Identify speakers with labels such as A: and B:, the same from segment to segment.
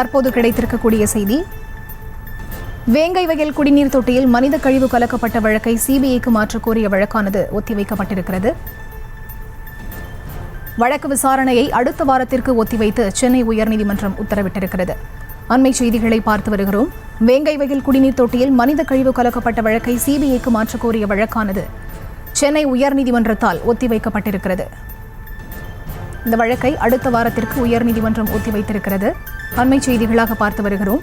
A: தற்போது கிடைத்திருக்கக்கூடிய செய்தி, வேங்கை வயல் குடிநீர் தொட்டியில் மனித கழிவு கலக்கப்பட்ட வழக்கை சிபிஐக்கு மாற்றக் கோரிய வழக்கானது ஒத்திவைக்கப்பட்டிருக்கிறது. வழக்கு விசாரணையை அடுத்த வாரத்திற்கு ஒத்திவைத்து சென்னை உயர்நீதிமன்றம் உத்தரவிட்டிருக்கிறது. அண்மை செய்திகளை பார்த்து வருகிறோம். வேங்கை வயல் குடிநீர் தொட்டியில் மனித கழிவு கலக்கப்பட்ட வழக்கை சிபிஐக்கு மாற்றக் கோரிய வழக்கானது சென்னை உயர்நீதிமன்றத்தால் ஒத்திவைக்கப்பட்டிருக்கிறது. இந்த வழக்கை அடுத்த வாரத்திற்கு உயர்நீதிமன்றம் ஒத்திவைத்திருக்கிறது. அண்மை செய்திகளாக பார்த்து வருகிறோம்.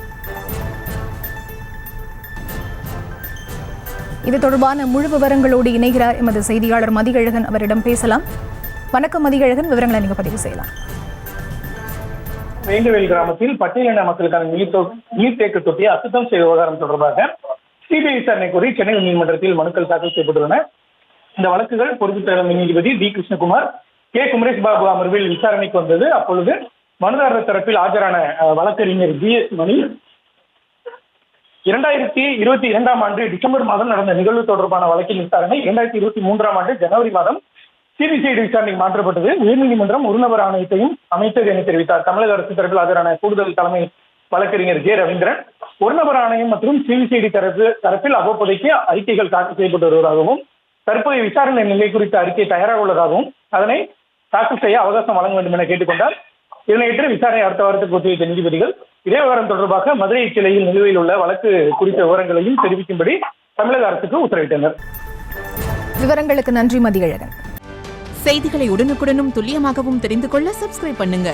A: இது தொடர்பான முழு விவரங்களோடு இணைகிறார் எமது செய்தியாளர் மதியழகன். அவரிடம் பேசலாம். வணக்கம் மதியழகன், விவரங்களை நீங்க பதிவு செய்யலாம்.
B: வேங்கவேல் கிராமத்தில் பட்டியலின மக்களுக்கான நீர்த்தேக்க தொட்டியை அசுத்தம் செய்த விவகாரம் தொடர்பாக சிபிஐ விசாரணை கோரி சென்னை நீதிமன்றத்தில் மனுக்கள் தாக்கல் செய்யப்பட்டுள்ளன. இந்த வழக்குகள் பொறுப்பு தலைமை நீதிபதி டி கிருஷ்ணகுமார், கே குமரேஷ் பாபு அமர்வில் விசாரணைக்கு வந்தது. அப்பொழுது மனுதாரர் தரப்பில் ஆஜரான வழக்கறிஞர் ஜி.எஸ். மணி 2022 ஆண்டு டிசம்பர் மாதம் நடந்த நிகழ்வு தொடர்பான வழக்கின் விசாரணை 2023 ஆண்டு ஜனவரி மாதம் சிபிசிஐடி விசாரணைக்கு மாற்றப்பட்டது. உயர்நீதிமன்றம் ஒரு நபர் ஆணையத்தையும் அமைத்தது என தெரிவித்தார். தமிழக அரசு தரப்பில் ஆஜரான கூடுதல் தலைமை வழக்கறிஞர் ஜே. ரவீந்திரன், ஒரு நபர் ஆணையம் மற்றும் சிபிசிஐடி தரப்பில் அவ்வப்போதைக்கு அறிக்கைகள் தாக்கல் செய்யப்பட்டு வருவதாகவும், தற்போதைய விசாரணை நிலை குறித்த அறிக்கை தயாராக உள்ளதாகவும் அதனை தாக்கல் செய்ய அவகாசம் வழங்க வேண்டும் என கேட்டுக்கொண்டார். இதனையேற்று விசாரணை அடுத்த வாரத்துக்கு ஒத்திவைத்த நீதிபதிகள் இதே விவகாரம் தொடர்பாக மதுரை கிளையில் நிலுவையில் உள்ள வழக்கு குறித்த விவரங்களையும் தெரிவிக்கும்படி தமிழக அரசுக்கு உத்தரவிட்டனர்.
A: விவரங்களுக்கு நன்றி மதியழகன்.
C: செய்திகளை உடனுக்குடனும் துல்லியமாகவும் தெரிந்து கொள்ள சப்ஸ்கிரைப் பண்ணுங்க.